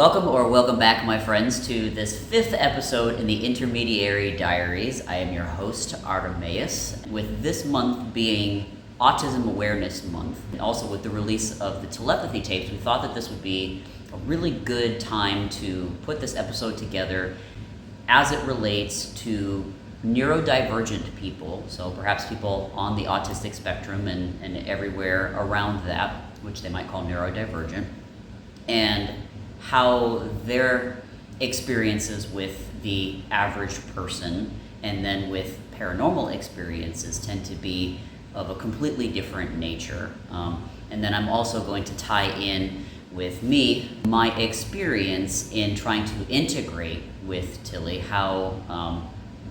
Welcome back, my friends, to this 5th episode in the Intermediary Diaries. I am your host, Artemaeus, with this month being Autism Awareness Month, and also with the release of the Telepathy tapes, we thought that this would be a really good time to put this episode together as it relates to neurodivergent people, so perhaps people on the autistic spectrum and everywhere around that, which they might call neurodivergent, and how their experiences with the average person and then with paranormal experiences tend to be of a completely different nature. And then I'm also going to tie in with my experience in trying to integrate with Tillie, how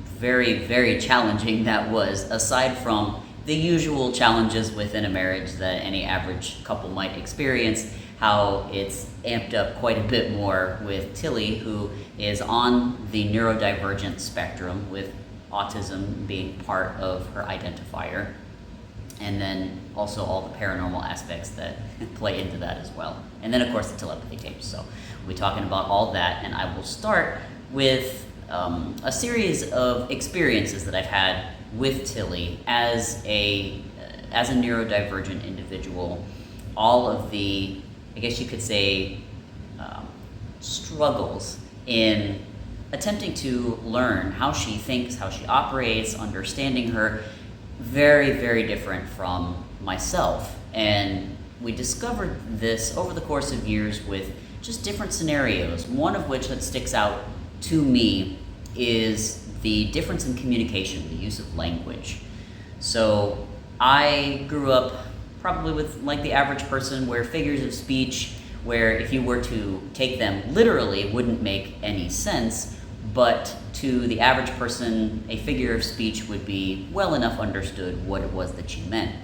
very, very challenging that was, aside from the usual challenges within a marriage that any average couple might experience, how it's amped up quite a bit more with Tillie, who is on the neurodivergent spectrum, with autism being part of her identifier, and then also all the paranormal aspects that play into that as well. And then, of course, the telepathy tapes. So we'll be talking about all that, and I will start with a series of experiences that I've had with Tillie as a neurodivergent individual. All of the, I guess you could say, struggles in attempting to learn how she thinks, how she operates, understanding her, very, very different from myself. And we discovered this over the course of years with just different scenarios, one of which that sticks out to me is the difference in communication, the use of language. So I grew up probably with, like the average person, where figures of speech, where if you were to take them literally, wouldn't make any sense, but to the average person, a figure of speech would be well enough understood what it was that she meant.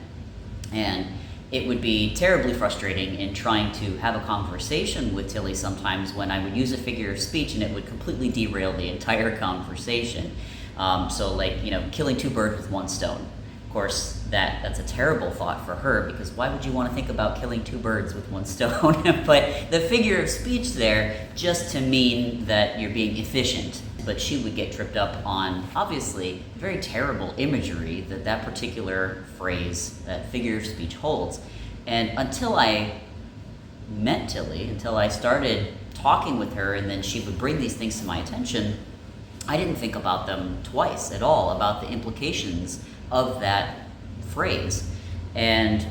And it would be terribly frustrating in trying to have a conversation with Tillie sometimes when I would use a figure of speech and it would completely derail the entire conversation. So like, killing two birds with one stone. Of course, that's a terrible thought for her, because why would you want to think about killing two birds with one stone? But the figure of speech there, just to mean that you're being efficient. But she would get tripped up on, obviously, very terrible imagery that particular phrase, that figure of speech holds. And until I met Tillie, until I started talking with her, and then she would bring these things to my attention, I didn't think about them twice at all, about the implications of that phrase. And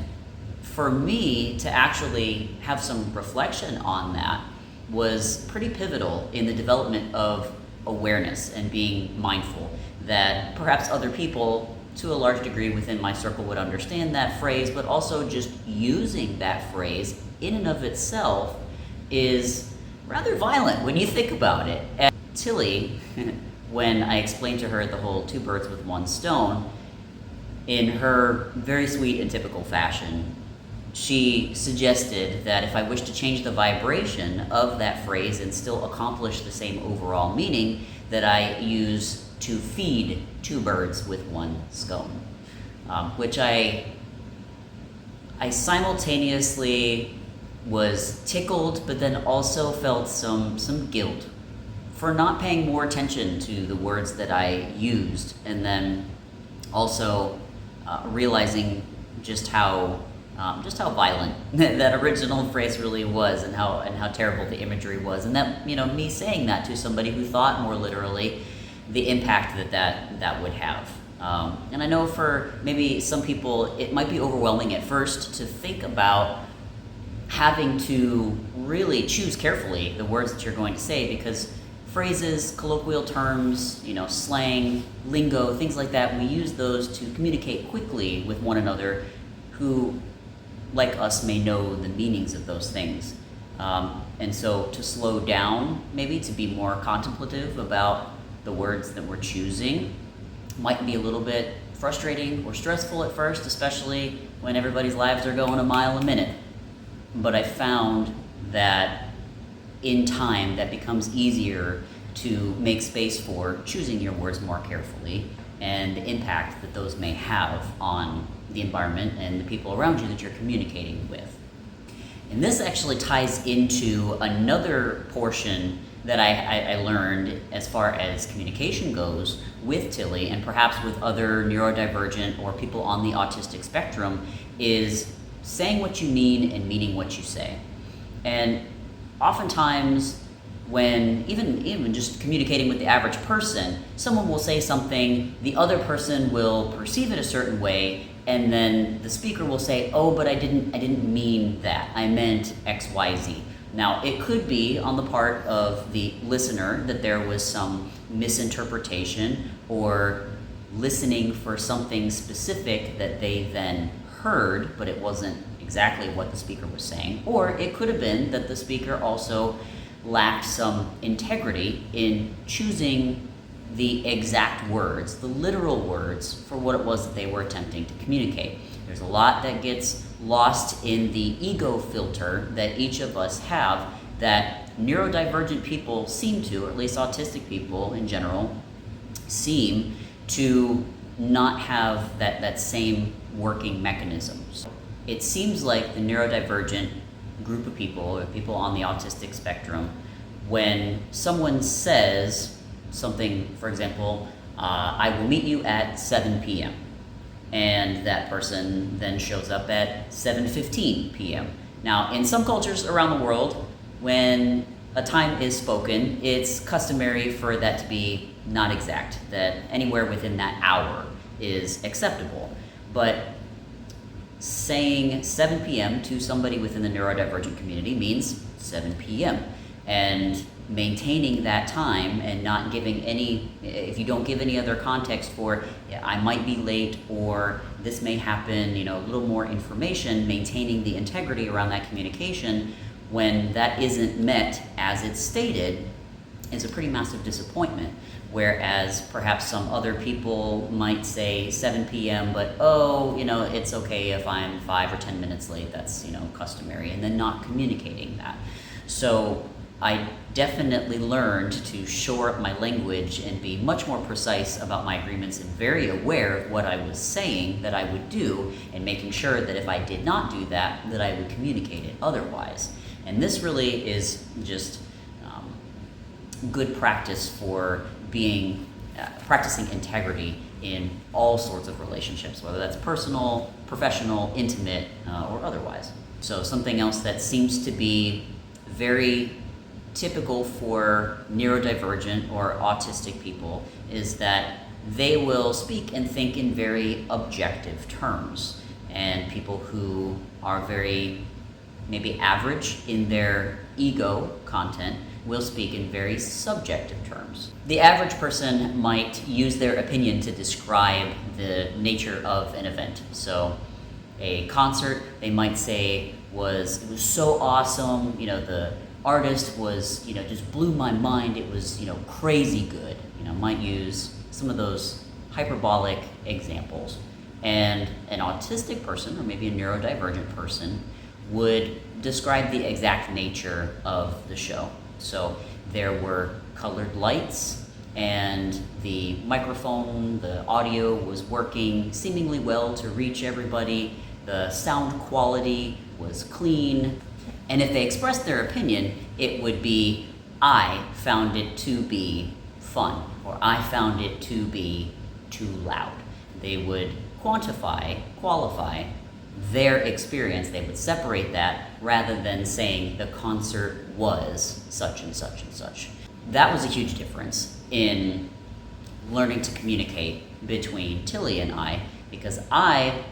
for me to actually have some reflection on that was pretty pivotal in the development of awareness and being mindful that perhaps other people to a large degree within my circle would understand that phrase, but also just using that phrase in and of itself is rather violent when you think about it. And Tillie, when I explained to her the whole two birds with one stone, in her very sweet and typical fashion, she suggested that if I wished to change the vibration of that phrase and still accomplish the same overall meaning, that I use to feed two birds with one scone, which I simultaneously was tickled, but then also felt some guilt for not paying more attention to the words that I used, and then also realizing just how violent that original phrase really was, and how terrible the imagery was, and that me saying that to somebody who thought more literally, the impact that would have. And I know for maybe some people it might be overwhelming at first to think about having to really choose carefully the words that you're going to say, because phrases, colloquial terms, slang, lingo, things like that, we use those to communicate quickly with one another who, like us, may know the meanings of those things. And so to slow down, maybe to be more contemplative about the words that we're choosing, might be a little bit frustrating or stressful at first, especially when everybody's lives are going a mile a minute. But I found that in time, that becomes easier to make space for choosing your words more carefully and the impact that those may have on the environment and the people around you that you're communicating with. And this actually ties into another portion that I learned as far as communication goes with Tillie, and perhaps with other neurodivergent or people on the autistic spectrum, is saying what you mean and meaning what you say. And oftentimes, when even just communicating with the average person, someone will say something, the other person will perceive it a certain way, and then the speaker will say, "Oh, but I didn't mean that. I meant XYZ." Now, it could be on the part of the listener that there was some misinterpretation or listening for something specific that they then heard, but it wasn't exactly what the speaker was saying. Or it could have been that the speaker also lacked some integrity in choosing the exact words, the literal words, for what it was that they were attempting to communicate. There's a lot that gets lost in the ego filter that each of us have, that neurodivergent people seem to, or at least autistic people in general, seem to not have that same working mechanism. So it seems like the neurodivergent group of people, or people on the autistic spectrum, when someone says something, for example, "I will meet you at 7 p.m., and that person then shows up at 7:15 p.m. Now, in some cultures around the world, when a time is spoken, it's customary for that to be not exact, that anywhere within that hour is acceptable. But saying 7 p.m. to somebody within the neurodivergent community means 7 p.m. And maintaining that time and not giving any, if you don't give any other context for, I might be late or this may happen, a little more information, maintaining the integrity around that communication when that isn't met as it's stated is a pretty massive disappointment. Whereas perhaps some other people might say 7 p.m., but it's okay if I'm 5 or 10 minutes late, that's, customary, and then not communicating that. So I definitely learned to shore up my language and be much more precise about my agreements and very aware of what I was saying that I would do, and making sure that if I did not do that, that I would communicate it otherwise. And this really is just good practice for practicing integrity in all sorts of relationships, whether that's personal, professional, intimate, or otherwise. So something else that seems to be very typical for neurodivergent or autistic people is that they will speak and think in very objective terms. And people who are very maybe average in their ego content will speak in very subjective terms. The average person might use their opinion to describe the nature of an event. So a concert, they might say, it was so awesome, the artist was, just blew my mind, it was, crazy good. Might use some of those hyperbolic examples. And an autistic person, or maybe a neurodivergent person, would describe the exact nature of the show. So there were colored lights, and the microphone, the audio was working seemingly well to reach everybody. The sound quality was clean. And if they expressed their opinion, it would be, "I found it to be fun," or "I found it to be too loud." They would qualify their experience. They would separate that rather than saying the concert was such and such and such. That was a huge difference in learning to communicate between Tillie and I, because I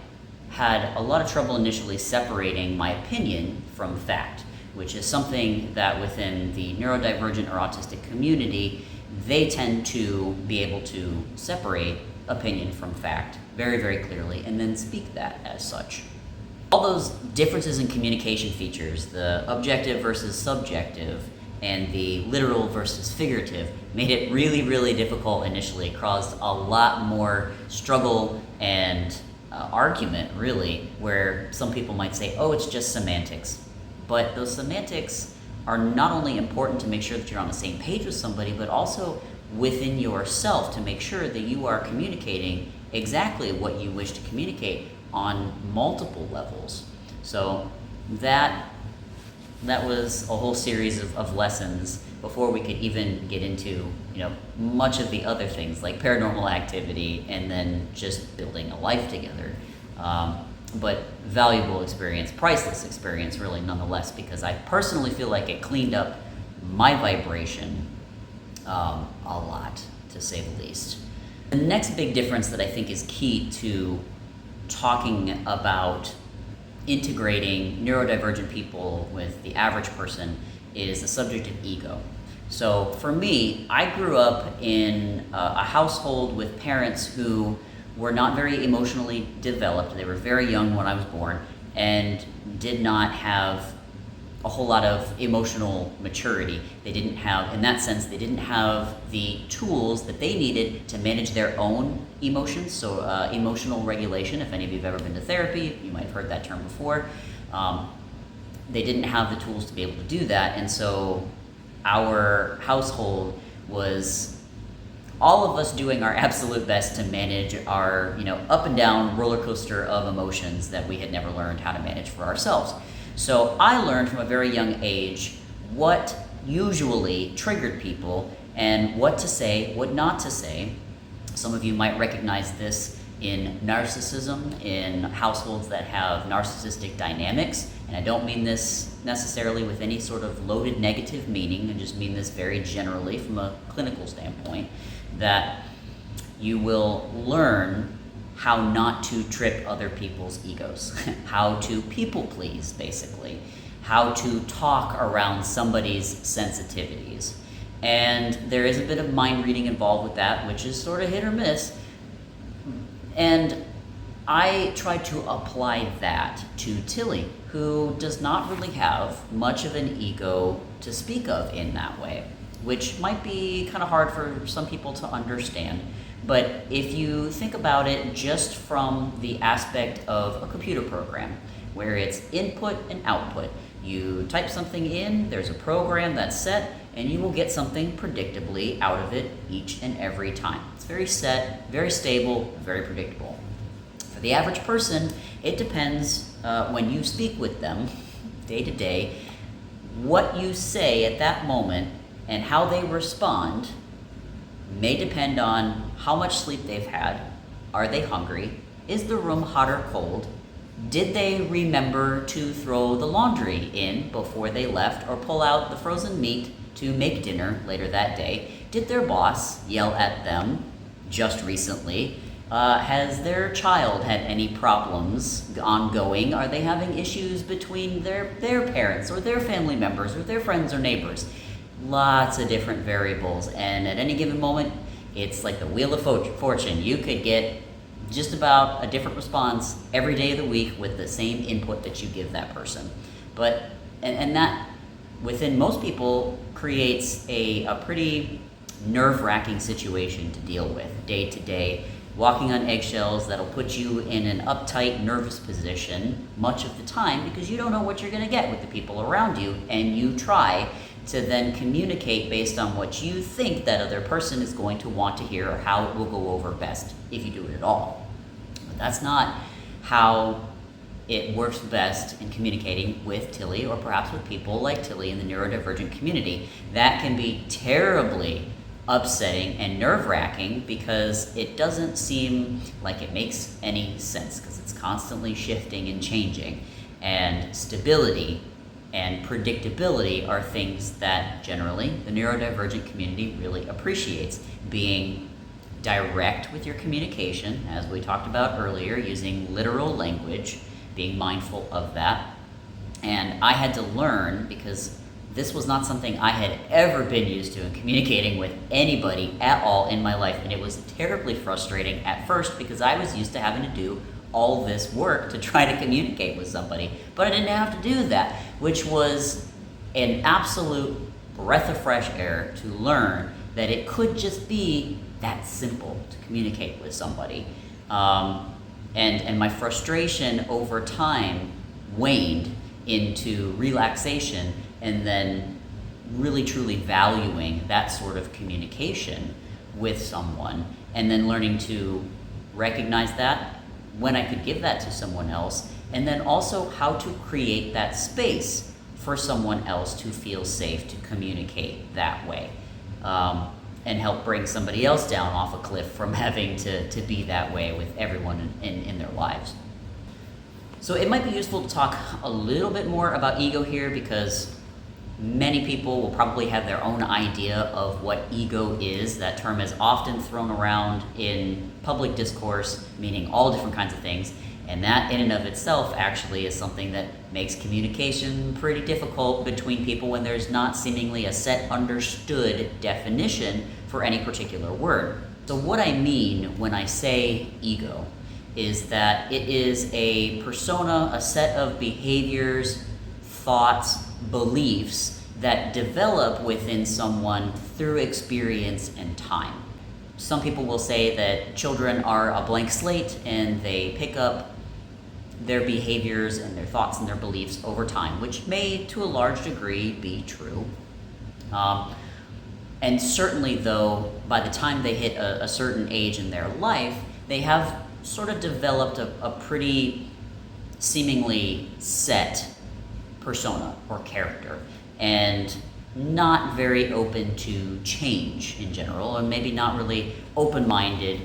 had a lot of trouble initially separating my opinion from fact, which is something that within the neurodivergent or autistic community, they tend to be able to separate opinion from fact very, very clearly, and then speak that as such. All those differences in communication features, the objective versus subjective, and the literal versus figurative, made it really, really difficult initially. It caused a lot more struggle and argument, really, where some people might say, "Oh, it's just semantics." But those semantics are not only important to make sure that you're on the same page with somebody, but also within yourself to make sure that you are communicating exactly what you wish to communicate on multiple levels. So that that was a whole series of lessons before we could even get into, much of the other things like paranormal activity and then just building a life together. But valuable experience, priceless experience really nonetheless, because I personally feel like it cleaned up my vibration a lot, to say the least. The next big difference that I think is key to talking about integrating neurodivergent people with the average person is the subject of ego. So for me, I grew up in a household with parents who were not very emotionally developed. They were very young when I was born and did not have a whole lot of emotional maturity. They didn't have, in that sense, they didn't have the tools that they needed to manage their own emotions. So emotional regulation, if any of you have ever been to therapy, you might have heard that term before. They didn't have the tools to be able to do that. And so our household was all of us doing our absolute best to manage our, up and down roller coaster of emotions that we had never learned how to manage for ourselves. So I learned from a very young age what usually triggered people and what to say, what not to say. Some of you might recognize this in narcissism, in households that have narcissistic dynamics. And I don't mean this necessarily with any sort of loaded negative meaning. I just mean this very generally from a clinical standpoint, that you will learn how not to trip other people's egos, how to people please, basically, how to talk around somebody's sensitivities. And there is a bit of mind reading involved with that, which is sort of hit or miss. And I tried to apply that to Tillie, who does not really have much of an ego to speak of in that way, which might be kind of hard for some people to understand. But if you think about it just from the aspect of a computer program, where it's input and output, you type something in, there's a program that's set, and you will get something predictably out of it each and every time. It's very set, very stable, very predictable. For the average person, it depends when you speak with them day to day, what you say at that moment and how they respond may depend on how much sleep they've had. Are they hungry? Is the room hot or cold? Did they remember to throw the laundry in before they left or pull out the frozen meat to make dinner later that day? Did their boss yell at them just recently? Has their child had any problems ongoing? Are they having issues between their parents or their family members or their friends or neighbors? Lots of different variables, and at any given moment, it's like the wheel of fortune. You could get just about a different response every day of the week with the same input that you give that person. But, and that, within most people, creates a pretty nerve-wracking situation to deal with day to day, walking on eggshells that'll put you in an uptight, nervous position much of the time because you don't know what you're going to get with the people around you, and you try to then communicate based on what you think that other person is going to want to hear or how it will go over best, if you do it at all. But that's not how it works best in communicating with Tillie, or perhaps with people like Tillie in the neurodivergent community. That can be terribly upsetting and nerve-wracking because it doesn't seem like it makes any sense, because it's constantly shifting and changing. And stability and predictability are things that generally the neurodivergent community really appreciates. Being direct with your communication, as we talked about earlier, using literal language, being mindful of that. And I had to learn, because this was not something I had ever been used to in communicating with anybody at all in my life, and it was terribly frustrating at first because I was used to having to do all this work to try to communicate with somebody, but I didn't have to do that, which was an absolute breath of fresh air to learn that it could just be that simple to communicate with somebody. And my frustration over time waned into relaxation, and then really truly valuing that sort of communication with someone, and then learning to recognize that when I could give that to someone else, and then also how to create that space for someone else to feel safe to communicate that way, and help bring somebody else down off a cliff from having to be that way with everyone in their lives. So it might be useful to talk a little bit more about ego here, because many people will probably have their own idea of what ego is. That term is often thrown around in public discourse, meaning all different kinds of things. And that in and of itself actually is something that makes communication pretty difficult between people when there's not seemingly a set understood definition for any particular word. So what I mean when I say ego is that it is a persona, a set of behaviors, thoughts, beliefs that develop within someone through experience and time. Some people will say that children are a blank slate and they pick up their behaviors and their thoughts and their beliefs over time, which may to a large degree be true. And certainly though, by the time they hit a certain age in their life, they have sort of developed a pretty seemingly set persona or character, and not very open to change in general, or maybe not really open-minded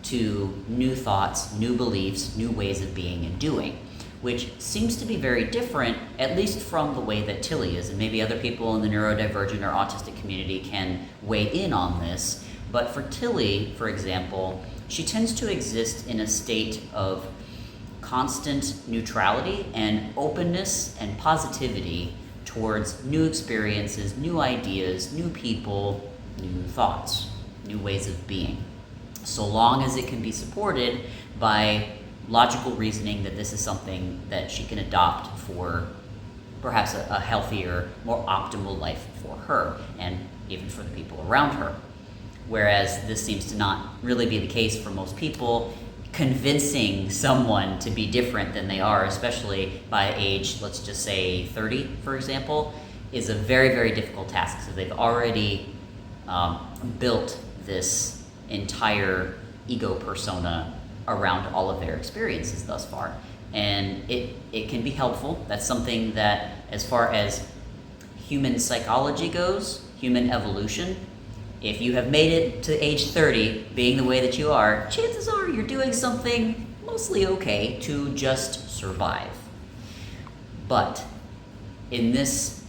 to new thoughts, new beliefs, new ways of being and doing, which seems to be very different, at least from the way that Tillie is, and maybe other people in the neurodivergent or autistic community can weigh in on this. But for Tillie, for example, she tends to exist in a state of constant neutrality and openness and positivity towards new experiences, new ideas, new people, new thoughts, new ways of being, so long as it can be supported by logical reasoning that this is something that she can adopt for perhaps a healthier, more optimal life for her and even for the people around her. Whereas this seems to not really be the case for most people. Convincing someone to be different than they are, especially by age, let's just say 30, for example, is a very, very difficult task. So they've already built this entire ego persona around all of their experiences thus far. And it can be helpful. That's something that, as far as human psychology goes, human evolution, if you have made it to age 30, being the way that you are, chances are you're doing something mostly okay to just survive. But in this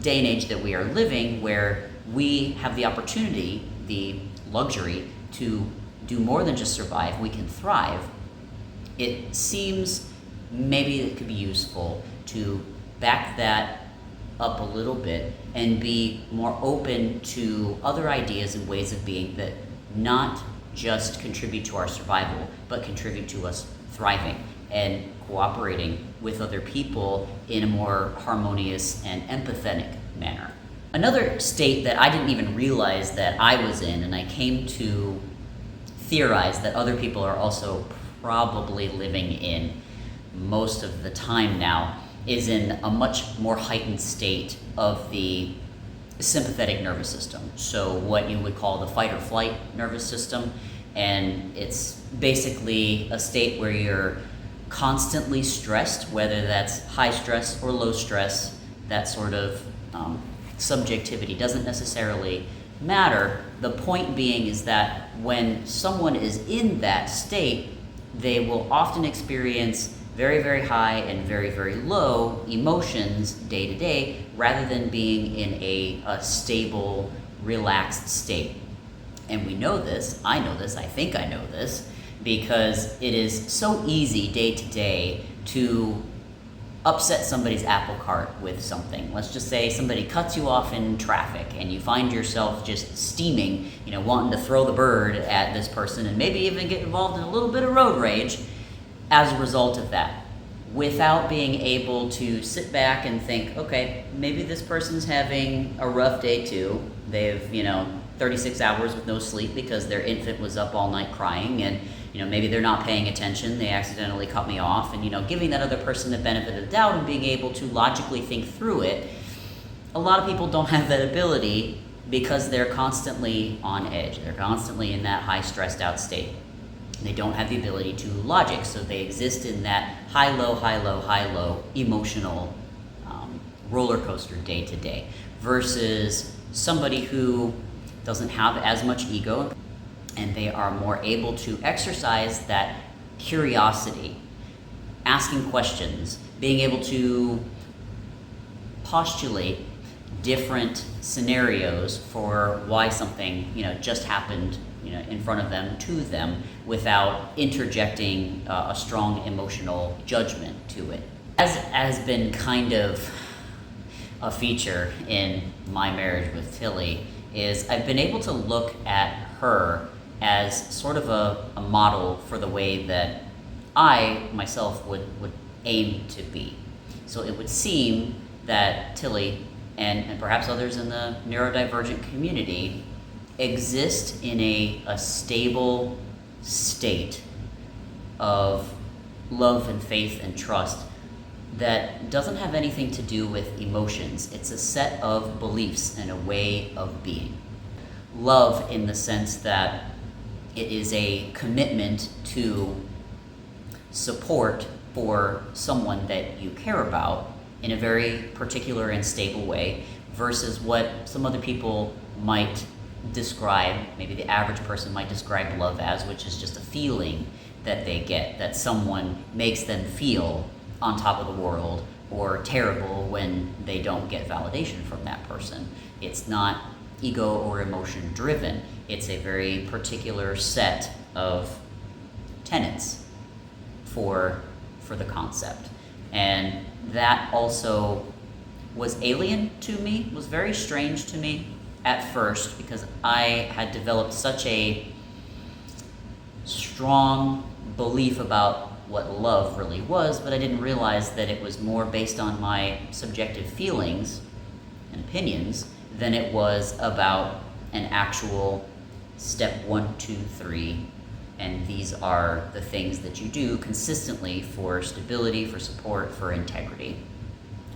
day and age that we are living, where we have the opportunity, the luxury to do more than just survive, we can thrive, it seems maybe it could be useful to back that up a little bit and be more open to other ideas and ways of being that not just contribute to our survival, but contribute to us thriving and cooperating with other people in a more harmonious and empathetic manner. Another state that I didn't even realize that I was in, and I came to theorize that other people are also probably living in most of the time now, is in a much more heightened state of the sympathetic nervous system. So what you would call the fight or flight nervous system. And it's basically a state where you're constantly stressed, whether that's high stress or low stress. That sort of subjectivity doesn't necessarily matter. The point being is that when someone is in that state, they will often experience very, very high and very, very low emotions day to day, rather than being in a stable, relaxed state. And we know this, I know this, I think I know this, because it is so easy day to day to upset somebody's apple cart with something. Let's just say somebody cuts you off in traffic and you find yourself just steaming, wanting to throw the bird at this person and maybe even get involved in a little bit of road rage as a result of that, without being able to sit back and think, okay, maybe this person's having a rough day too. They've, 36 hours with no sleep because their infant was up all night crying, and maybe they're not paying attention, they accidentally cut me off, and giving that other person the benefit of the doubt and being able to logically think through it. A lot of people don't have that ability because they're constantly on edge. They're constantly in that high stressed out state. They don't have the ability to logic, so they exist in that high-low, high-low, high-low emotional roller coaster day to day, versus somebody who doesn't have as much ego and they are more able to exercise that curiosity, asking questions, being able to postulate different scenarios for why something, just happened, in front of them, to them, without interjecting a strong emotional judgment to it. As has been kind of a feature in my marriage with Tillie, is I've been able to look at her as sort of a model for the way that I myself would aim to be. So it would seem that Tillie and perhaps others in the neurodivergent community exist in a stable state of love and faith and trust that doesn't have anything to do with emotions. It's a set of beliefs and a way of being. Love in the sense that it is a commitment to support for someone that you care about in a very particular and stable way, versus what some other people might describe, maybe the average person might describe love as, which is just a feeling that they get, that someone makes them feel on top of the world or terrible when they don't get validation from that person. It's not ego or emotion driven. It's a very particular set of tenets for the concept. And that also was alien to me, was very strange to me at first, because I had developed such a strong belief about what love really was, but I didn't realize that it was more based on my subjective feelings and opinions than it was about an actual step 1, 2, 3, and these are the things that you do consistently for stability, for support, for integrity,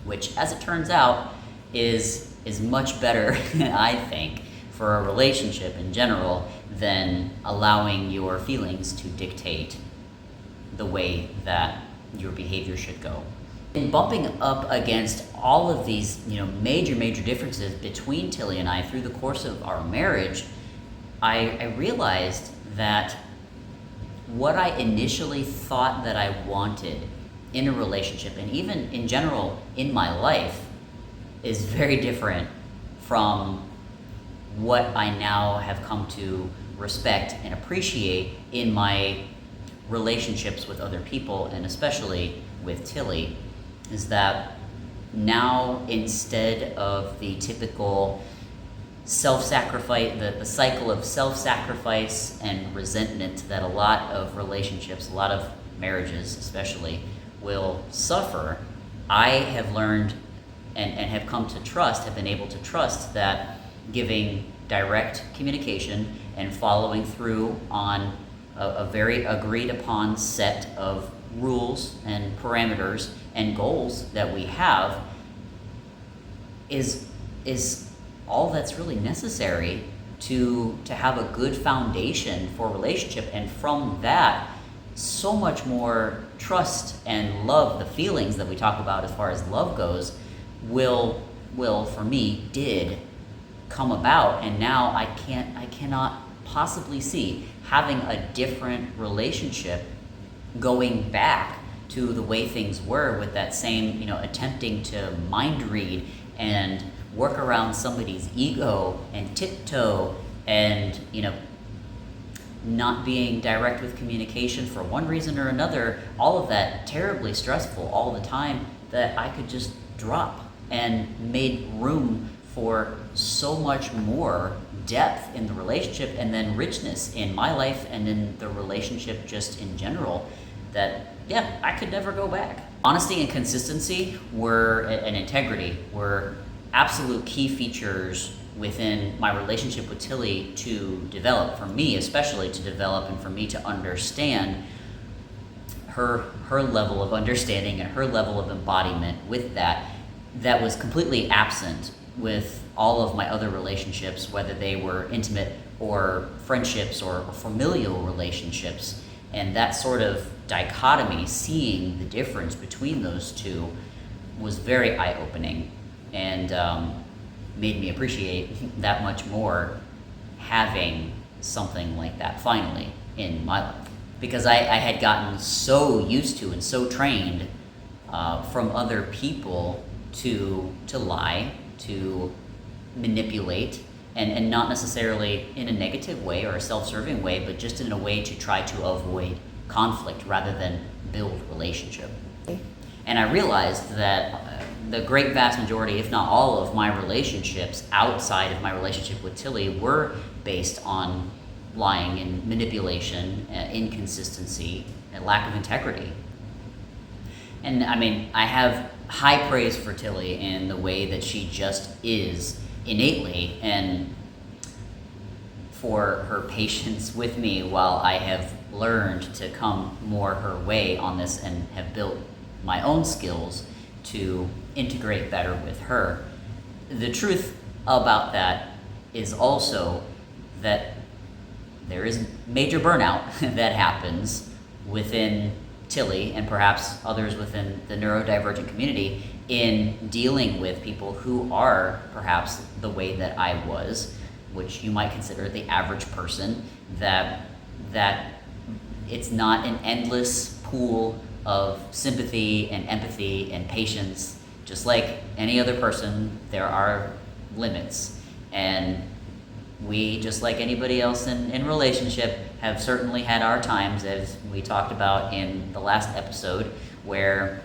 which, as it turns out, is much better, I think, for a relationship in general than allowing your feelings to dictate the way that your behavior should go. In bumping up against all of these, major differences between Tillie and I through the course of our marriage, I realized that what I initially thought that I wanted in a relationship, and even in general in my life, is very different from what I now have come to respect and appreciate in my relationships with other people, and especially with Tillie, is that now, instead of the typical self-sacrifice, the cycle of self-sacrifice and resentment that a lot of relationships, a lot of marriages especially, will suffer, I have learned and have come to trust, have been able to trust that giving direct communication and following through on a very agreed upon set of rules and parameters and goals that we have is all that's really necessary to have a good foundation for a relationship. And from that, so much more trust and love, the feelings that we talk about as far as love goes, will for me did come about. And now I cannot possibly see having a different relationship going back to the way things were, with that same, attempting to mind read and work around somebody's ego and tiptoe and, not being direct with communication for one reason or another, all of that terribly stressful all the time, that I could just drop and made room for so much more depth in the relationship, and then richness in my life and in the relationship just in general, that I could never go back. Honesty and consistency and integrity were absolute key features within my relationship with Tillie to develop, for me especially to develop, and for me to understand her level of understanding and her level of embodiment with that was completely absent with all of my other relationships, whether they were intimate or friendships or familial relationships. And that sort of dichotomy, seeing the difference between those two, was very eye-opening and made me appreciate that much more having something like that finally in my life. Because I had gotten so used to and so trained from other people to lie, to manipulate, and not necessarily in a negative way or a self-serving way, but just in a way to try to avoid conflict rather than build relationship. And I realized that the great vast majority, if not all, of my relationships outside of my relationship with Tillie were based on lying and manipulation, inconsistency, and lack of integrity. And I mean, I have high praise for Tillie in the way that she just is innately, and for her patience with me while I have learned to come more her way on this and have built my own skills to integrate better with her. The truth about that is also that there is major burnout that happens within Tillie and perhaps others within the neurodivergent community in dealing with people who are perhaps the way that I was, which you might consider the average person, that it's not an endless pool of sympathy and empathy and patience. Just like any other person, there are limits. And we, just like anybody else in relationship, have certainly had our times, as we talked about in the last episode, where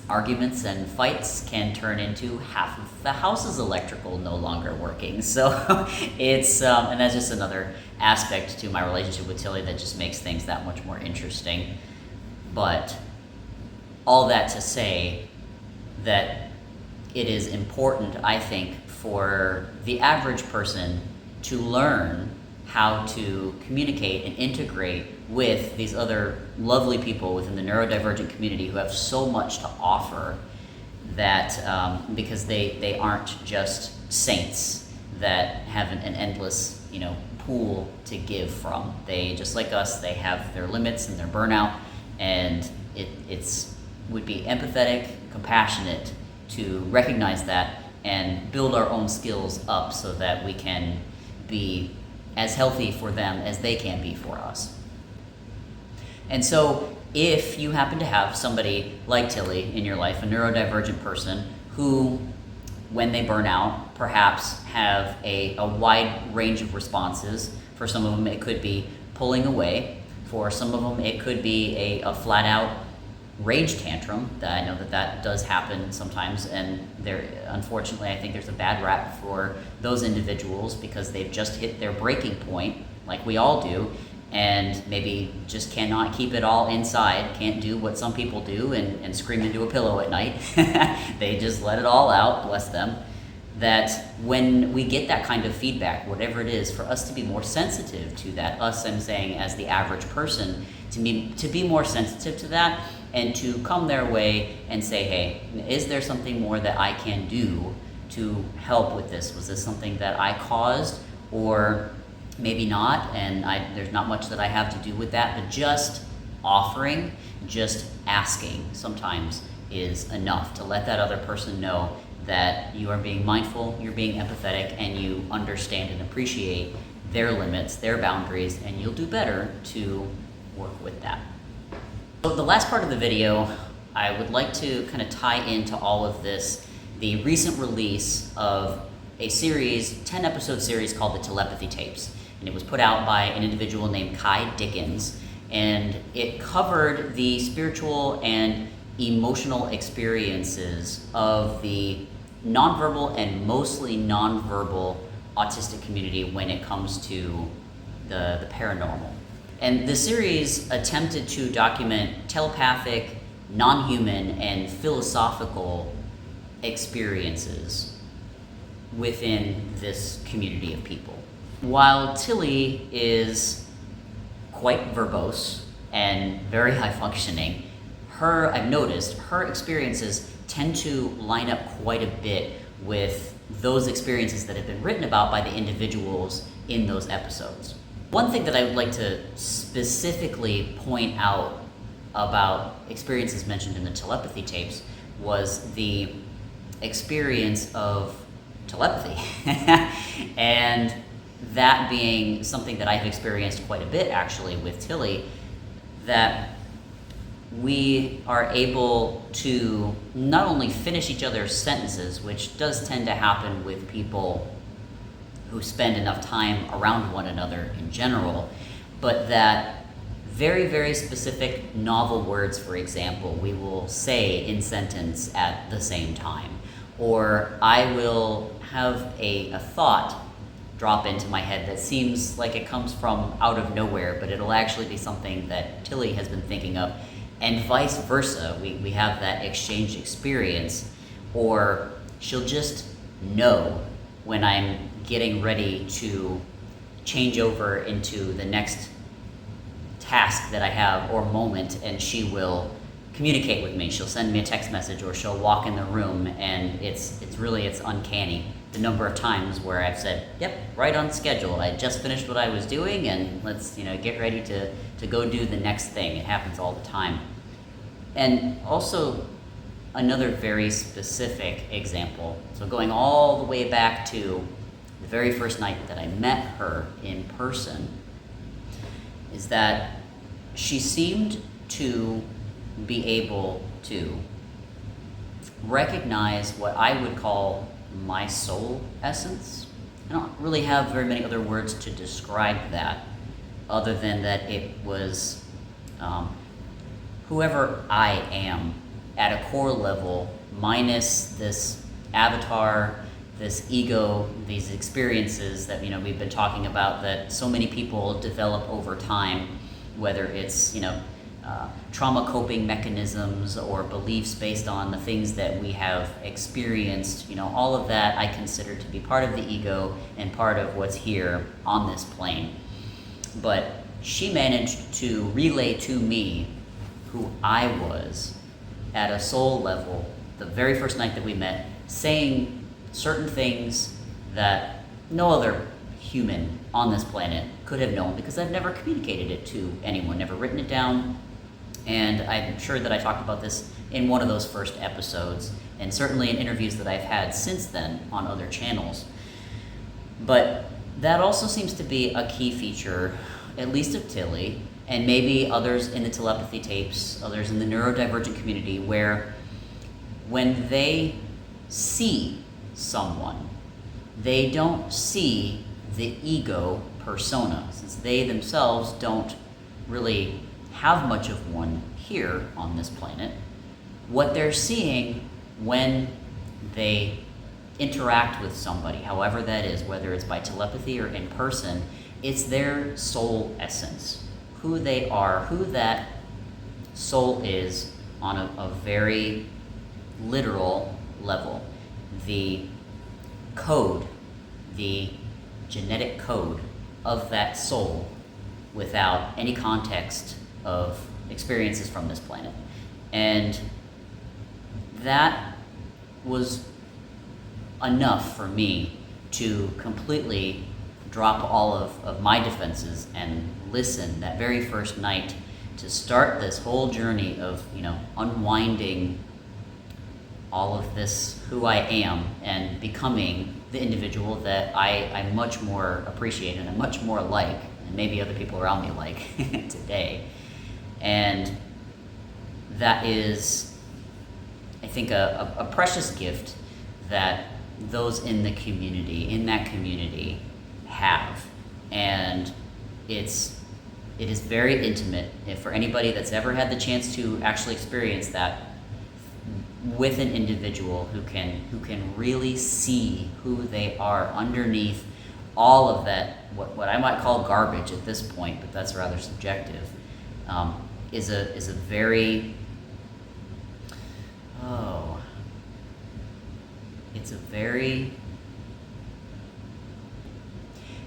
arguments and fights can turn into half of the house's electrical no longer working. So it's, and that's just another aspect to my relationship with Tillie that just makes things that much more interesting. But all that to say that it is important, I think, for the average person to learn how to communicate and integrate with these other lovely people within the neurodivergent community who have so much to offer, that because they aren't just saints that have an endless, pool to give from. They, just like us, they have their limits and their burnout, and it's would be empathetic, compassionate to recognize that and build our own skills up so that we can be as healthy for them as they can be for us. And so if you happen to have somebody like Tillie in your life, a neurodivergent person who, when they burn out, perhaps have a wide range of responses. For some of them it could be pulling away. For some of them it could be a flat out rage tantrum. That I know that does happen sometimes, and unfortunately I think there's a bad rap for those individuals because they've just hit their breaking point, like we all do, and maybe just cannot keep it all inside, can't do what some people do and scream into a pillow at night. They just let it all out, bless them. That when we get that kind of feedback, whatever it is, for us to be more sensitive to that, us, I'm saying, as the average person, to be more sensitive to that, and to come their way and say, hey, is there something more that I can do to help with this? Was this something that I caused, or maybe not, and there's not much that I have to do with that, but just offering, just asking sometimes is enough to let that other person know that you are being mindful, you're being empathetic, and you understand and appreciate their limits, their boundaries, and you'll do better to work with that. So the last part of the video, I would like to kind of tie into all of this, the recent release of a series, 10-episode series called the Telepathy Tapes. And it was put out by an individual named Kai Dickens, and it covered the spiritual and emotional experiences of the nonverbal and mostly nonverbal autistic community when it comes to the paranormal. And the series attempted to document telepathic, non-human, and philosophical experiences within this community of people. While Tillie is quite verbose and very high functioning, I've noticed her experiences tend to line up quite a bit with those experiences that have been written about by the individuals in those episodes. One thing that I would like to specifically point out about experiences mentioned in the telepathy tapes was the experience of telepathy. And that being something that I've experienced quite a bit actually with Tillie, that we are able to not only finish each other's sentences, which does tend to happen with people who spend enough time around one another in general, but that very, very specific novel words, for example, we will say in sentence at the same time. Or I will have a thought drop into my head that seems like it comes from out of nowhere, but it'll actually be something that Tillie has been thinking of, and vice versa. We have that exchange experience, or she'll just know when I'm getting ready to change over into the next task that I have or moment, and she will communicate with me. She'll send me a text message, or she'll walk in the room, and it's uncanny the number of times where I've said, yep, right on schedule. I just finished what I was doing, and let's get ready to go do the next thing. It happens all the time. And also another very specific example, so going all the way back to the very first night that I met her in person, is that she seemed to be able to recognize what I would call my soul essence. I don't really have very many other words to describe that, other than that it was whoever I am at a core level, minus this avatar, this ego, these experiences that we've been talking about that so many people develop over time, whether it's trauma coping mechanisms or beliefs based on the things that we have experienced. All of that I consider to be part of the ego and part of what's here on this plane. But she managed to relay to me who I was at a soul level the very first night that we met, saying certain things that no other human on this planet could have known, because I've never communicated it to anyone, never written it down. And I'm sure that I talked about this in one of those first episodes, and certainly in interviews that I've had since then on other channels. But that also seems to be a key feature, at least of Tillie, and maybe others in the telepathy tapes, others in the neurodivergent community, where when they see someone, they don't see the ego persona, since they themselves don't really have much of one here on this planet. What they're seeing when they interact with somebody, however that is, whether it's by telepathy or in person, it's their soul essence, who they are, who that soul is on a very literal level. The code, the genetic code of that soul, without any context of experiences from this planet. And that was enough for me to completely drop all of my defenses and listen that very first night, to start this whole journey of unwinding all of this, who I am, and becoming the individual that I much more appreciate and I'm much more like, and maybe other people around me like today. And that is, I think, a precious gift that those in that community have. And it is very intimate. If for anybody that's ever had the chance to actually experience that with an individual who can really see who they are underneath all of that, what I might call garbage at this point, but that's rather subjective, is a very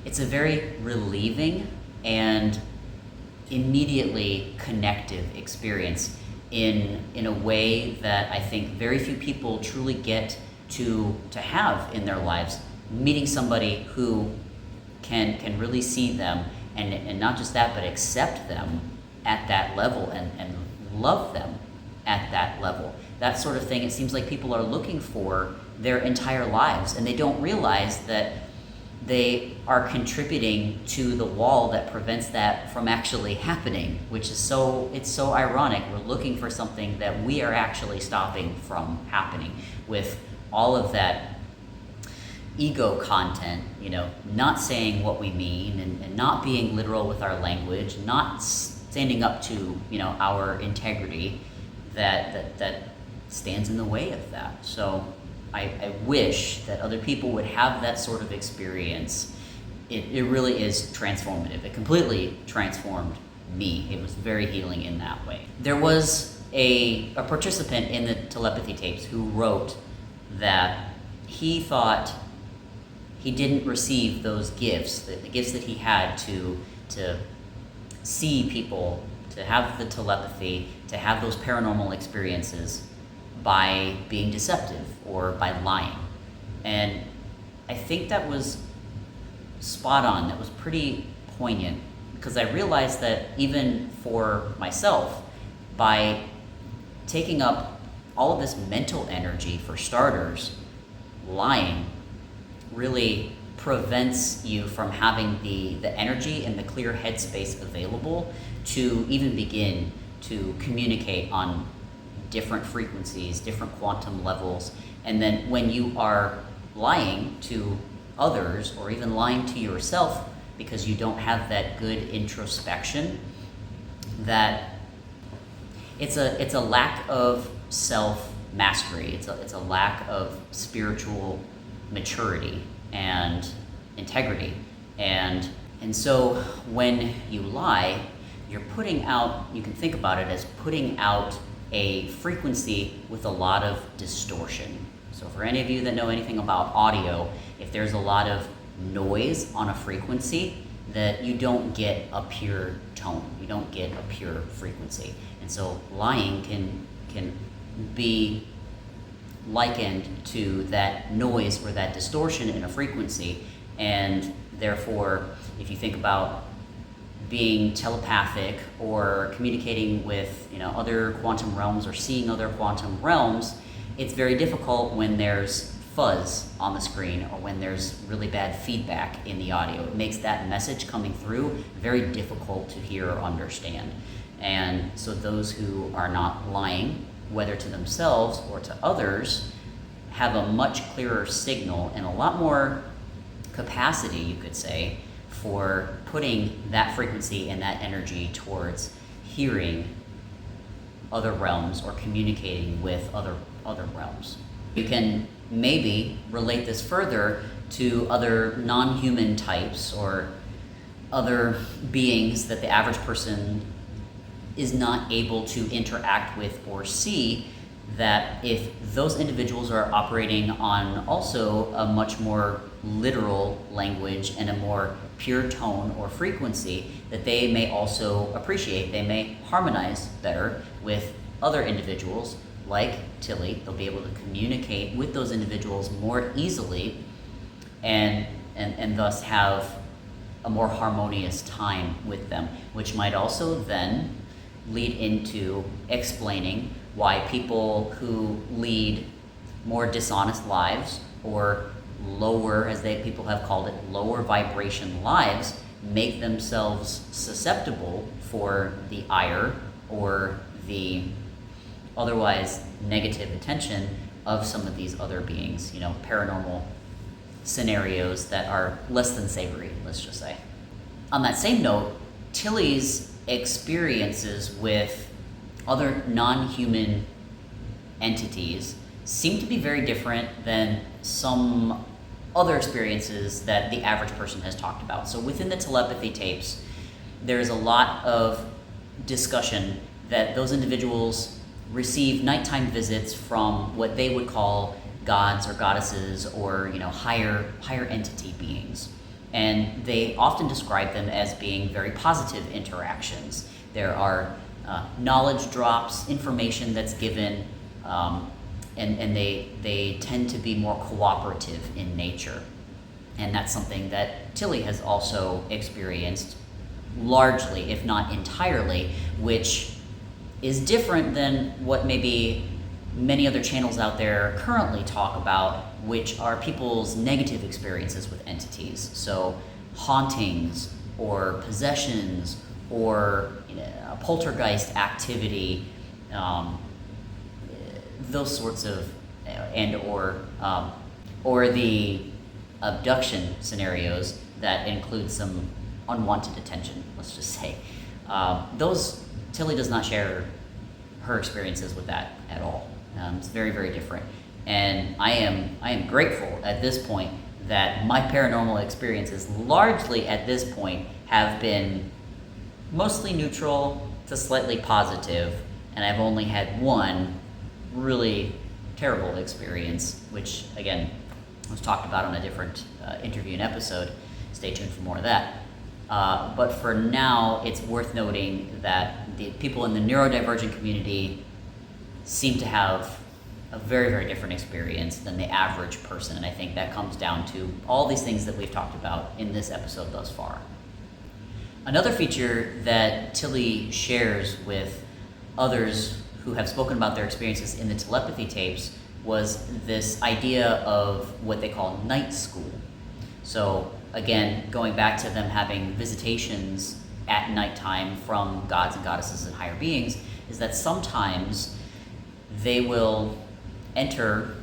it's a very relieving and immediately connective experience in a way that I think very few people truly get to have in their lives. Meeting somebody who can really see them, and not just that, but accept them at that level and love them at that level. That sort of thing, it seems like people are looking for their entire lives, and they don't realize that they are contributing to the wall that prevents that from actually happening, which is it's so ironic. We're looking for something that we are actually stopping from happening with all of that ego content, not saying what we mean and not being literal with our language, not standing up to, our integrity that stands in the way of that. So I wish that other people would have that sort of experience. It really is transformative. It completely transformed me. It was very healing in that way. There was a participant in the telepathy tapes who wrote that he thought he didn't receive those gifts, the gifts that he had to see people, to have the telepathy, to have those paranormal experiences, by being deceptive or by lying. And I think that was spot on. That was pretty poignant, because I realized that even for myself, by taking up all of this mental energy, for starters, lying really prevents you from having the energy and the clear headspace available to even begin to communicate on different frequencies, different quantum levels. And then when you are lying to others, or even lying to yourself because you don't have that good introspection, that it's a lack of self-mastery. It's a lack of spiritual maturity and integrity. And so when you lie, you're putting out, you can think about it as putting out a frequency with a lot of distortion. So for any of you that know anything about audio, if there's a lot of noise on a frequency, that you don't get a pure tone, you don't get a pure frequency. And so lying can be likened to that noise or that distortion in a frequency. And therefore, if you think about being telepathic or communicating with other quantum realms or seeing other quantum realms, it's very difficult when there's fuzz on the screen or when there's really bad feedback in the audio. It makes that message coming through very difficult to hear or understand. And so those who are not lying, whether to themselves or to others, have a much clearer signal and a lot more capacity, you could say, for putting that frequency and that energy towards hearing other realms or communicating with other realms. You can maybe relate this further to other non-human types or other beings that the average person is not able to interact with or see, that if those individuals are operating on also a much more literal language and a more pure tone or frequency, that they may also appreciate, they may harmonize better with other individuals like Tillie. They'll be able to communicate with those individuals more easily and thus have a more harmonious time with them, which might also then lead into explaining why people who lead more dishonest lives or lower, as people have called it, lower vibration lives, make themselves susceptible for the ire or the otherwise negative attention of some of these other beings, paranormal scenarios that are less than savory, let's just say. On that same note, Tillie's experiences with other non-human entities seem to be very different than some other experiences that the average person has talked about. So within the telepathy tapes, there's a lot of discussion that those individuals receive nighttime visits from what they would call gods or goddesses or higher entity beings. And they often describe them as being very positive interactions. There are knowledge drops, information that's given, and they tend to be more cooperative in nature. And that's something that Tillie has also experienced largely, if not entirely, which is different than what maybe many other channels out there currently talk about, which are people's negative experiences with entities. So hauntings or possessions or poltergeist activity, those sorts of, and or the abduction scenarios that include some unwanted attention, let's just say. Tillie does not share her experiences with that at all. It's very, very different. And I am grateful at this point that my paranormal experiences largely at this point have been mostly neutral to slightly positive, and I've only had one really terrible experience, which again was talked about on a different interview and episode. Stay tuned for more of that. But for now, it's worth noting that the people in the neurodivergent community seem to have a very, very different experience than the average person, and I think that comes down to all these things that we've talked about in this episode thus far. Another feature that Tillie shares with others who have spoken about their experiences in the telepathy tapes was this idea of what they call night school. So again, going back to them having visitations at nighttime from gods and goddesses and higher beings, is that sometimes they will enter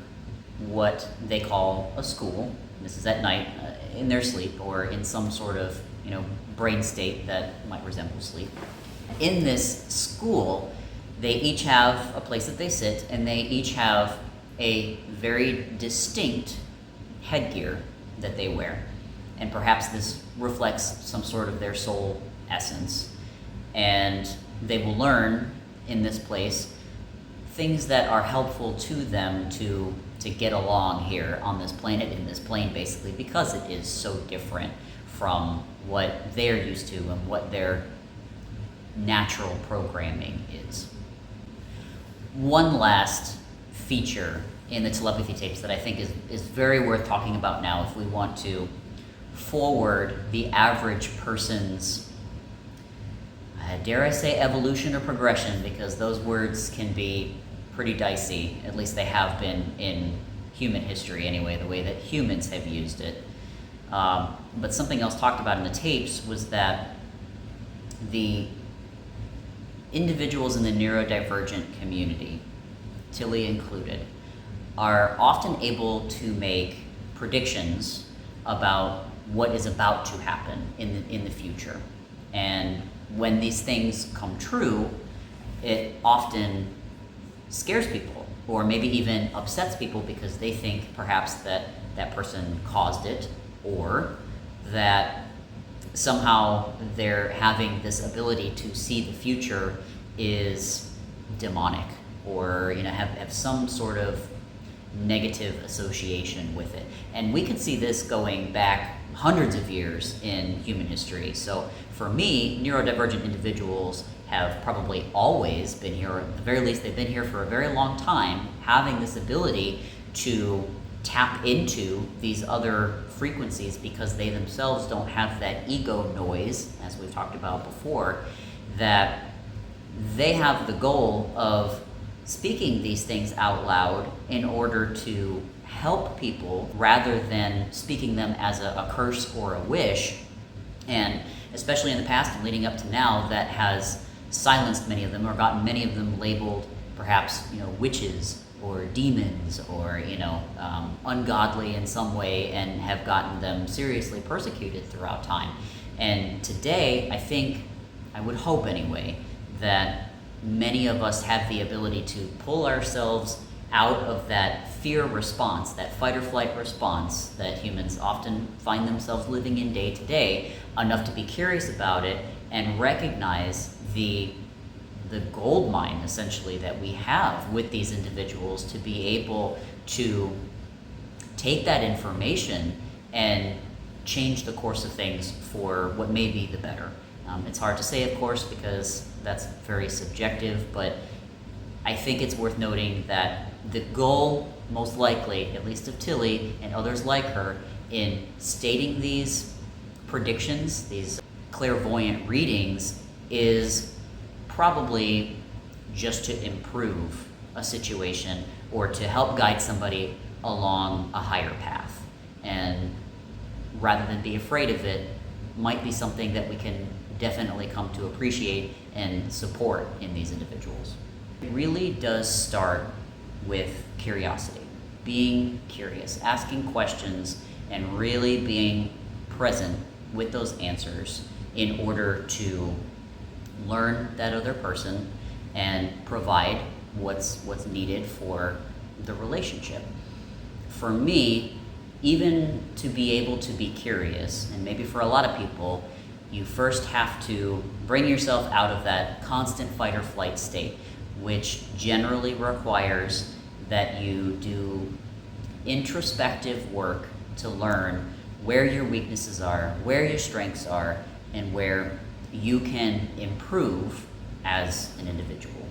what they call a school. This is at night, in their sleep or in some sort of brain state that might resemble sleep. In this school, they each have a place that they sit, and they each have a very distinct headgear that they wear. And perhaps this reflects some sort of their soul essence. And they will learn in this place things that are helpful to them to get along here on this planet, in this plane basically, because it is so different from what they're used to and what their natural programming is. One last feature in the telepathy tapes that I think is very worth talking about now if we want to forward the average person's, dare I say, evolution or progression, because those words can be pretty dicey. At least they have been in human history anyway, the way that humans have used it. But something else talked about in the tapes was that the individuals in the neurodivergent community, Tillie included, are often able to make predictions about what is about to happen in the future. And when these things come true, it often scares people, or maybe even upsets people because they think perhaps that that person caused it, or that somehow they're having this ability to see the future is demonic, or have some sort of negative association with it. And we can see this going back hundreds of years in human history. So for me, neurodivergent individuals have probably always been here, or at the very least they've been here for a very long time, having this ability to tap into these other frequencies because they themselves don't have that ego noise, as we've talked about before, that they have the goal of speaking these things out loud in order to help people rather than speaking them as a curse or a wish. And especially in the past and leading up to now, that has silenced many of them, or gotten many of them labeled perhaps witches or demons, or ungodly in some way, and have gotten them seriously persecuted throughout time. And today, I would hope anyway, that many of us have the ability to pull ourselves out of that fear response, that fight or flight response that humans often find themselves living in day to day, enough to be curious about it and recognize the gold mine, essentially, that we have with these individuals, to be able to take that information and change the course of things for what may be the better. It's hard to say, of course, because that's very subjective, but I think it's worth noting that the goal, most likely, at least of Tillie and others like her, in stating these predictions, these clairvoyant readings, is probably just to improve a situation or to help guide somebody along a higher path. And rather than be afraid of it, might be something that we can definitely come to appreciate and support in these individuals. It really does start with curiosity, being curious, asking questions, and really being present with those answers in order to learn that other person and provide what's needed for the relationship. For me, even to be able to be curious, and maybe for a lot of people, you first have to bring yourself out of that constant fight or flight state, which generally requires that you do introspective work to learn where your weaknesses are, where your strengths are, and where you can improve as an individual.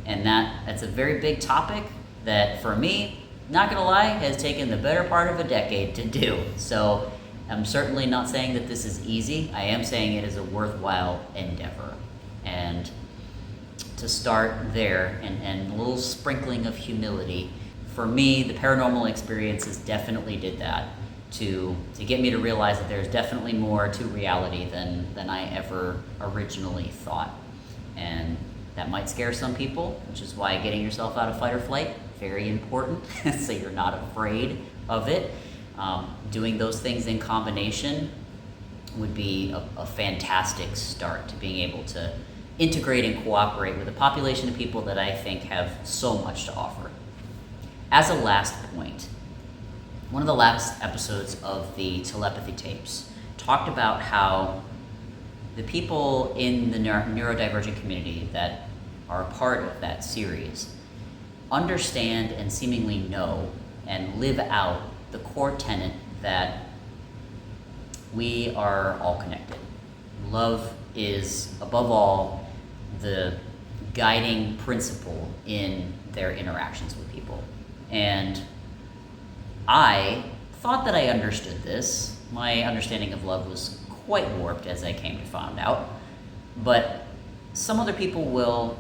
And that's a very big topic that, for me, not gonna lie, has taken the better part of a decade to do. So I'm certainly not saying that this is easy. I am saying it is a worthwhile endeavor. And to start there, and a little sprinkling of humility, for me, the paranormal experiences definitely did that to get me to realize that there's definitely more to reality than I ever originally thought. And that might scare some people, which is why getting yourself out of fight or flight, very important, so you're not afraid of it. Doing those things in combination would be a fantastic start to being able to integrate and cooperate with a population of people that I think have so much to offer. As a last point, one of the last episodes of the Telepathy tapes talked about how the people in the neurodivergent community that are a part of that series understand and seemingly know and live out the core tenet that we are all connected. Love is, above all, the guiding principle in their interactions with people. And I thought that I understood this. My understanding of love was quite warped, as I came to find out. But some other people will,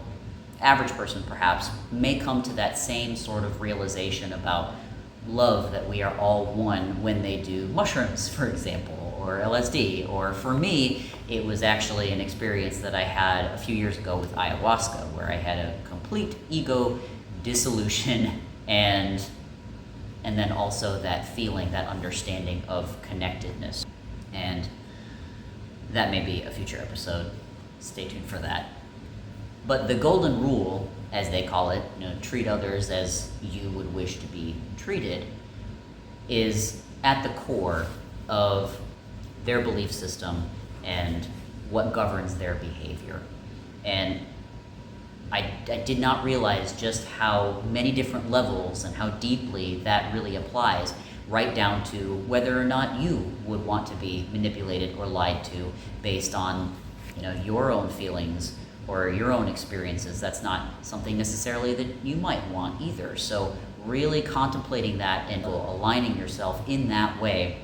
average person perhaps, may come to that same sort of realization about love, that we are all one, when they do mushrooms, for example, or LSD. Or for me, it was actually an experience that I had a few years ago with ayahuasca, where I had a complete ego dissolution and then also that feeling, that understanding of connectedness. And that may be a future episode. Stay tuned for that. But the golden rule, as they call it, treat others as you would wish to be treated, is at the core of their belief system and what governs their behavior. And I did not realize just how many different levels and how deeply that really applies, right down to whether or not you would want to be manipulated or lied to based on your own feelings or your own experiences. That's not something necessarily that you might want either. So really contemplating that and aligning yourself in that way,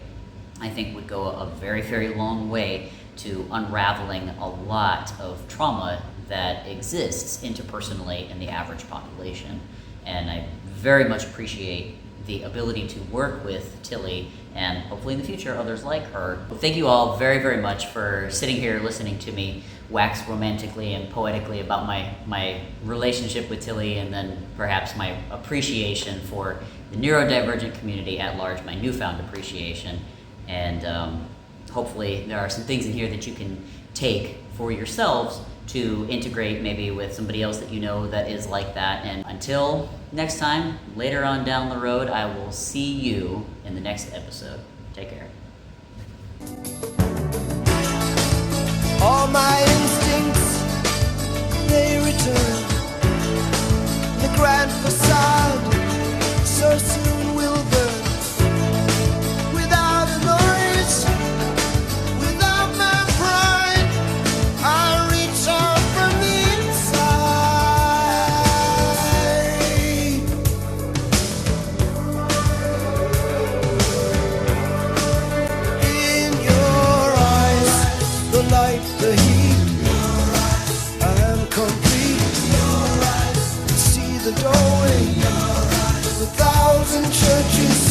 I think would go a very, very long way to unraveling a lot of trauma that exists interpersonally in the average population. And I very much appreciate the ability to work with Tillie, and hopefully in the future others like her. Thank you all very, very much for sitting here listening to me wax romantically and poetically about my relationship with Tillie, and then perhaps my appreciation for the neurodivergent community at large, my newfound appreciation. And hopefully there are some things in here that you can take for yourselves to integrate maybe with somebody else that you know that is like that. And until next time, later on down the road, I will see you in the next episode. Take care. All my instincts, they return. The grand facade so soon will burn. Without a noise, without my pride, I reach out from the inside. In your eyes, the light, the heat, doorway. A thousand churches,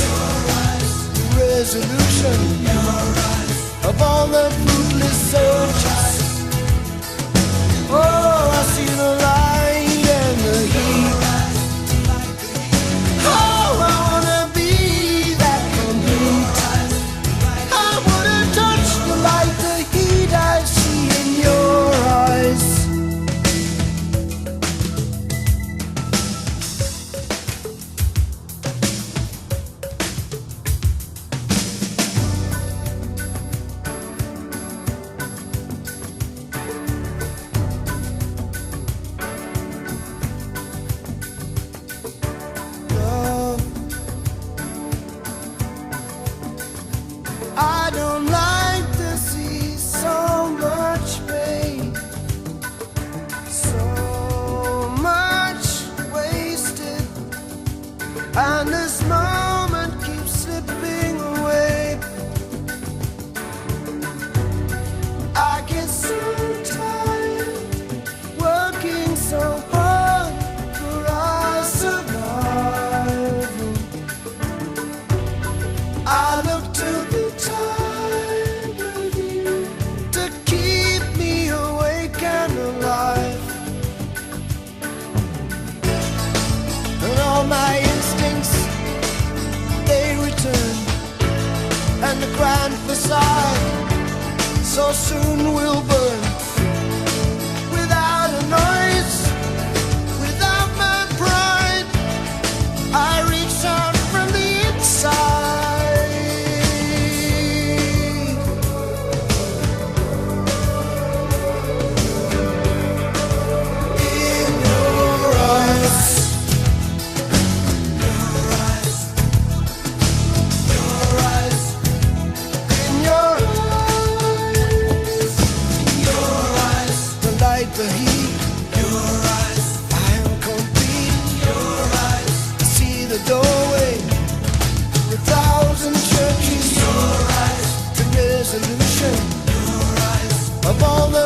the resolution of all the fruitless soldiers. Oh, I see the light and the heat. Oh, I wanna be that complete. I wanna touch the light, the heat I see in your eyes. I don't like to see so much pain, so much wasted, and this moment keeps slipping away. I get so tired working so hard for our survival. I look to the time with you to keep me awake and alive. And all my instincts, they return, and the grand facade so soon will burn. Without a noise, without my pride, I reach out from the inside. In your eyes, your eyes, your eyes, in your eyes, your eyes, the light, the heat, your eyes, I am complete, your eyes, I see the doorway, a thousand churches, your eyes, the resolution, your eyes, of all the